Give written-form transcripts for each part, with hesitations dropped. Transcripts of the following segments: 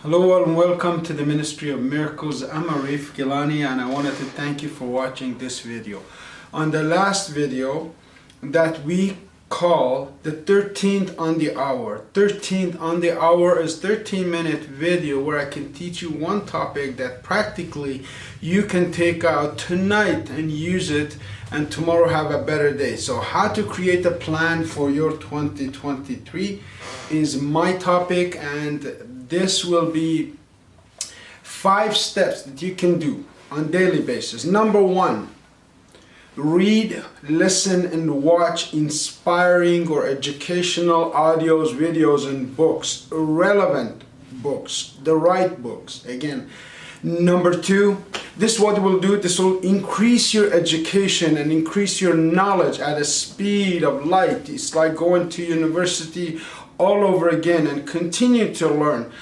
Hello and welcome to the Ministry of Miracles. I'm Arif Gilany and I wanted to thank you for watching this video. On the last video that we call the 13th on the hour. 13th on the hour is 13-minute video where I can teach you one topic that practically you can take out tonight and use it and tomorrow have a better day. So how to create a plan for your 2023 is my topic, and this will be 5 steps that you can do on a daily basis. Number 1, read, listen, and watch inspiring or educational audios, videos, and books, relevant books, the right books. Again, number 2, this what will do, this will increase your education and increase your knowledge at a speed of light. It's like going to university all over again and continue to learn.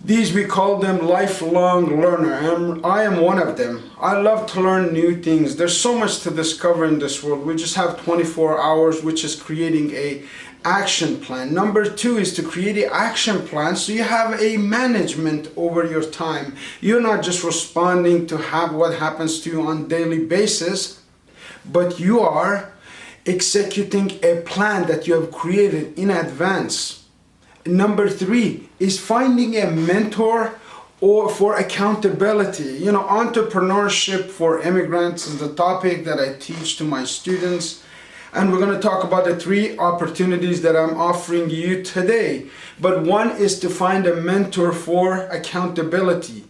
These, we call them lifelong learner, and I am one of them. I love to learn new things. There's so much to discover in this world. We just have 24 hours, which is creating a action plan. Number 2 is to create an action plan so you have a management over your time. You're not just responding to have what happens to you on a daily basis, but you are executing a plan that you have created in advance. Number 3 is finding a mentor or for accountability. Entrepreneurship for immigrants is the topic that I teach to my students. And we're going to talk about the 3 opportunities that I'm offering you today. But one is to find a mentor for accountability.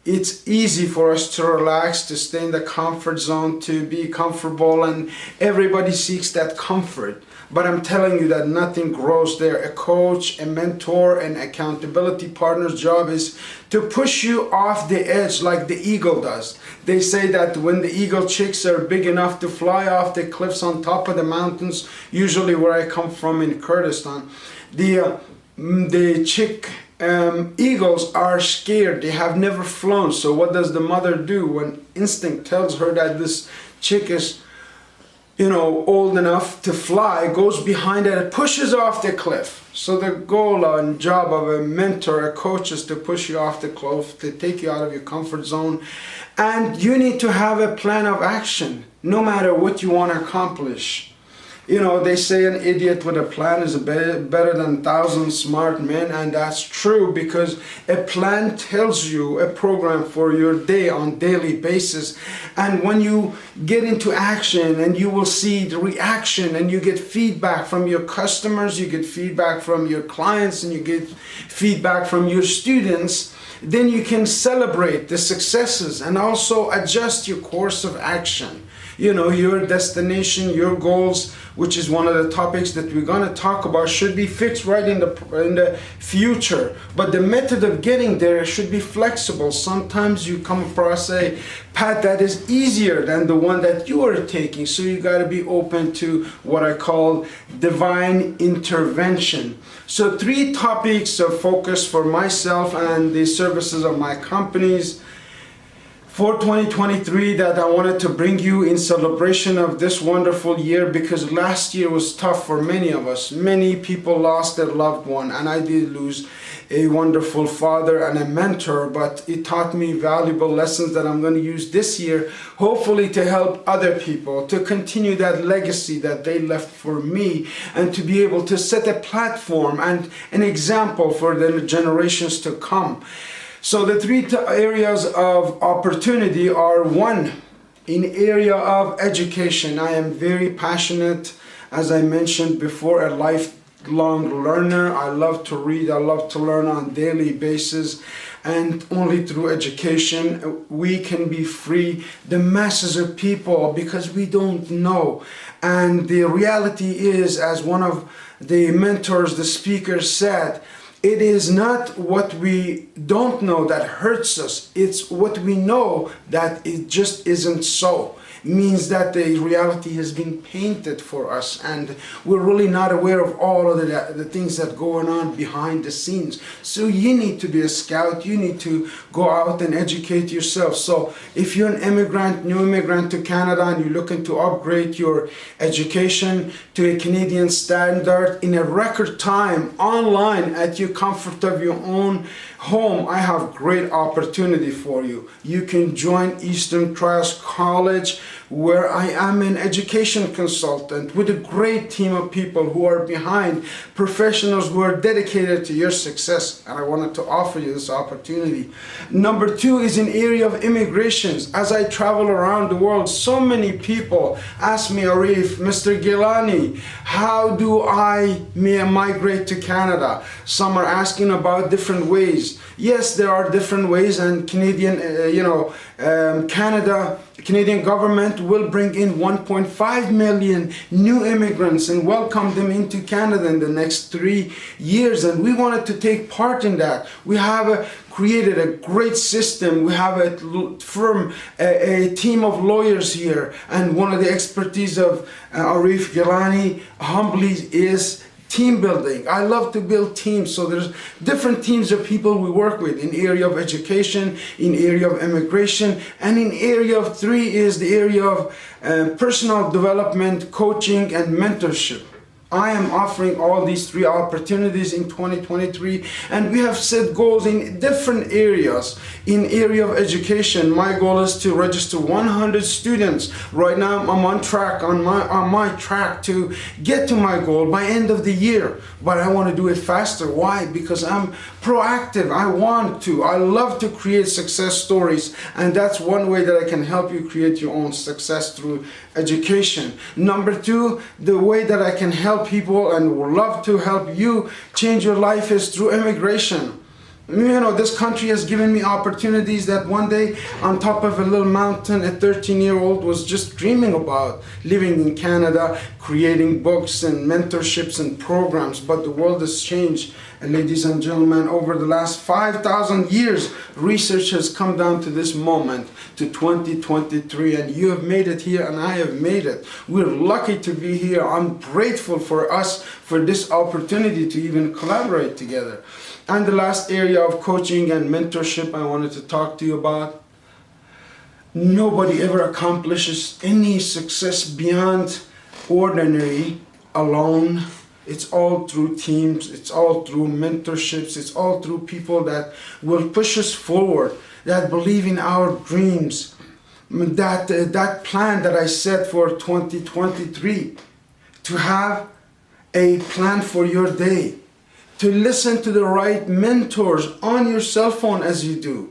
It's easy for us to relax, to stay in the comfort zone, to be comfortable, and everybody seeks that comfort. But I'm telling you that nothing grows there. A coach, a mentor, an accountability partner's job is to push you off the edge like the eagle does. They say that when the eagle chicks are big enough to fly off the cliffs on top of the mountains, usually where I come from in Kurdistan, the chick eagles are scared. They have never flown. So what does the mother do when instinct tells her that this chick is old enough to fly? Goes behind it and pushes off the cliff. So the goal and job of a mentor, a coach, is to push you off the cliff, to take you out of your comfort zone. And you need to have a plan of action no matter what you want to accomplish. They say an idiot with a plan is better than 1,000 smart men, and that's true, because a plan tells you a program for your day on daily basis. And when you get into action, and you will see the reaction, and you get feedback from your customers, you get feedback from your clients, and you get feedback from your students, then you can celebrate the successes and also adjust your course of action. Your destination, your goals, which is one of the topics that we're going to talk about, should be fixed right in the future. But the method of getting there should be flexible. Sometimes you come across a path that is easier than the one that you are taking. So you got to be open to what I call divine intervention. So 3 topics of focus for myself and the services of my companies for 2023 that I wanted to bring you in celebration of this wonderful year, because last year was tough for many of us. Many people lost their loved one, and I did lose a wonderful father and a mentor, but it taught me valuable lessons that I'm going to use this year, hopefully to help other people, to continue that legacy that they left for me, and to be able to set a platform and an example for the generations to come. So the 3 areas of opportunity are: 1, in area of education. I am very passionate, as I mentioned before, a lifelong learner. I love to read, I love to learn on a daily basis, and only through education we can be free the masses of people, because we don't know. And the reality is, as one of the mentors, the speaker, said, it is not what we don't know that hurts us. It's what we know that it just isn't so. means that the reality has been painted for us, and we're really not aware of all of the things that going on behind the scenes. So you need to be a scout. You need to go out and educate yourself. So if you're an immigrant, new immigrant to Canada, and you're looking to upgrade your education to a Canadian standard in a record time, online, at your comfort of your own home, I have great opportunity for you. You can join Eastern Trials College, where I am an education consultant with a great team of people who are behind, professionals who are dedicated to your success, and I wanted to offer you this opportunity. Number two is in area of immigrations. As I travel around the world, so many people ask me, Arif, Mr. Gilany, how do I migrate to Canada? Some are asking about different ways. Yes, there are different ways, and Canadian government will bring in 1.5 million new immigrants and welcome them into Canada in the next 3 years, and we wanted to take part in that. We have created a great system. We have a firm, a team of lawyers here, and one of the expertise of Arif Gilany humbly is team building. I love to build teams. So there's different teams of people we work with in area of education, in area of immigration, and in area of three is the area of personal development, coaching, and mentorship. I am offering all these three opportunities in 2023, and we have set goals in different areas. In area of education, my goal is to register 100 students. Right now, I'm on track, on my track to get to my goal by end of the year. But I want to do it faster. Why? Because I'm proactive. I love to create success stories, and that's one way that I can help you create your own success through education. Number two, the way that I can help people and would love to help you change your life is through immigration. You know, this country has given me opportunities that one day on top of a little mountain, a 13-year-old was just dreaming about living in Canada, creating books and mentorships and programs. But the world has changed. And ladies and gentlemen, over the last 5,000 years, research has come down to this moment, to 2023, and you have made it here and I have made it. We're lucky to be here. I'm grateful for us for this opportunity to even collaborate together. And the last area of coaching and mentorship I wanted to talk to you about. Nobody ever accomplishes any success beyond ordinary alone. It's all through teams, it's all through mentorships, it's all through people that will push us forward, that believe in our dreams, that plan that I set for 2023, to have a plan for your day, to listen to the right mentors on your cell phone as you do,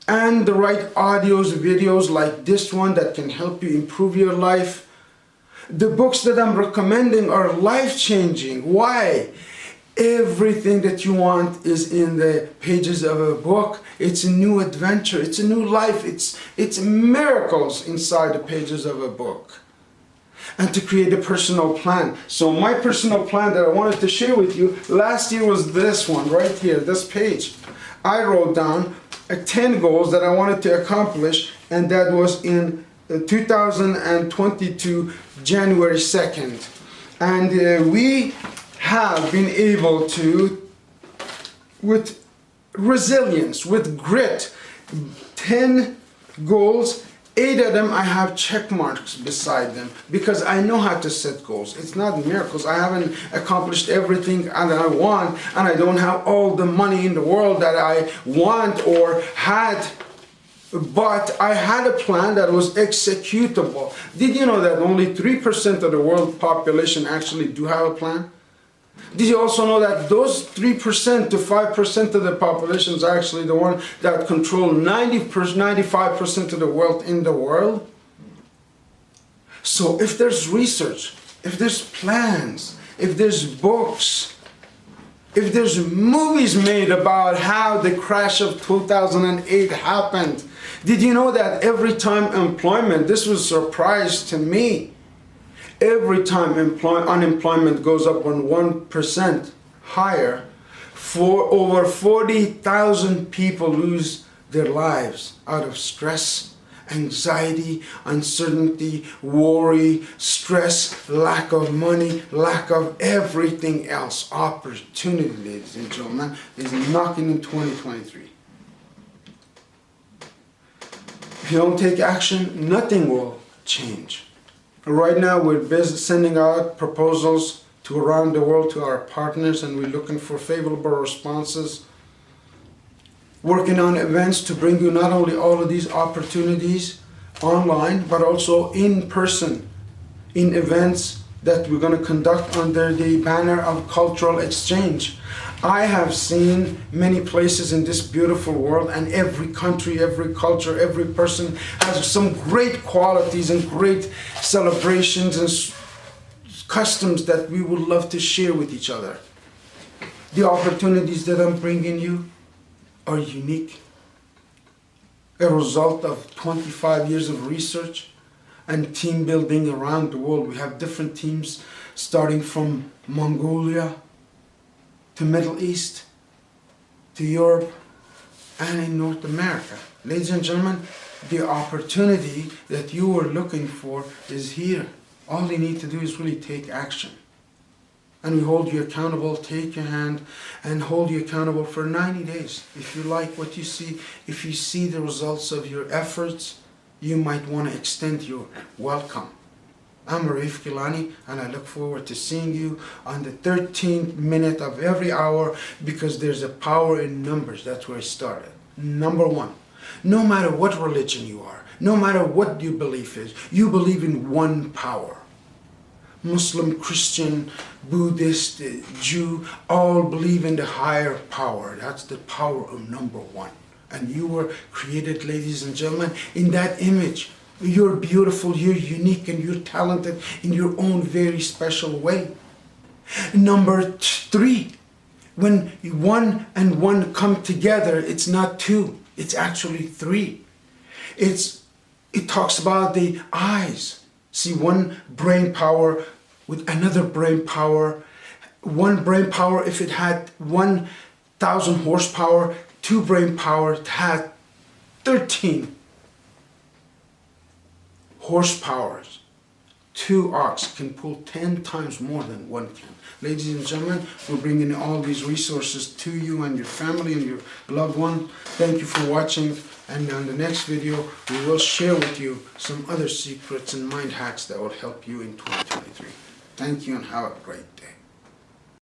and the right audios, videos like this one that can help you improve your life. The books that I'm recommending are life-changing. Why? Everything that you want is in the pages of a book. It's a new adventure. It's a new life. It's miracles inside the pages of a book. And to create a personal plan. So my personal plan that I wanted to share with you last year was this one right here, this page. I wrote down 10 goals that I wanted to accomplish, and that was in 2022 January 2nd, and we have been able to, with resilience, with grit, 10 goals, 8 of them I have check marks beside them because I know how to set goals. It's not miracles. I haven't accomplished everything that I want, and I don't have all the money in the world that I want or had. But I had a plan that was executable. Did you know that only 3% of the world population actually do have a plan? Did you also know that those 3% to 5% of the population is actually the one that control 95% of the wealth in the world? So if there's research, if there's plans, if there's books, if there's movies made about how the crash of 2008 happened, did you know that every time employment, this was a surprise to me, every time unemployment goes up on 1% higher, for over 40,000 people lose their lives out of stress anxiety, uncertainty, worry, stress, lack of money, lack of everything else. Opportunity, ladies and gentlemen, is knocking in 2023. If you don't take action, nothing will change. Right now, we're sending out proposals to around the world to our partners, and we're looking for favorable responses. Working on events to bring you not only all of these opportunities online, but also in person, in events that we're going to conduct under the banner of cultural exchange. I have seen many places in this beautiful world, and every country, every culture, every person has some great qualities and great celebrations and customs that we would love to share with each other. The opportunities that I'm bringing you are unique, a result of 25 years of research and team building around the world. We have different teams starting from Mongolia to Middle East to Europe and in North America. Ladies and gentlemen, the opportunity that you are looking for is here. All you need to do is really take action. And we hold you accountable, take your hand and hold you accountable for 90 days. If you like what you see, if you see the results of your efforts, you might want to extend your welcome. I'm Arif Gilany, and I look forward to seeing you on the 13th minute of every hour, because there's a power in numbers. That's where it started. Number one, no matter what religion you are, no matter what your belief is, you believe in one power. Muslim, Christian, Buddhist, Jew, all believe in the higher power. That's the power of number one. And you were created, ladies and gentlemen, in that image. You're beautiful, you're unique, and you're talented in your own very special way. Number three, when one and one come together, it's not two, it's actually three. It talks about the eyes. See, one brain power with another brain power. One brain power, if it had 1,000 horsepower, two brain power had 13 horsepowers. Two ox can pull 10 times more than one can. Ladies and gentlemen, we're bringing all these resources to you and your family and your loved one. Thank you for watching. And on the next video, we will share with you some other secrets and mind hacks that will help you in 2023. Thank you and have a great day.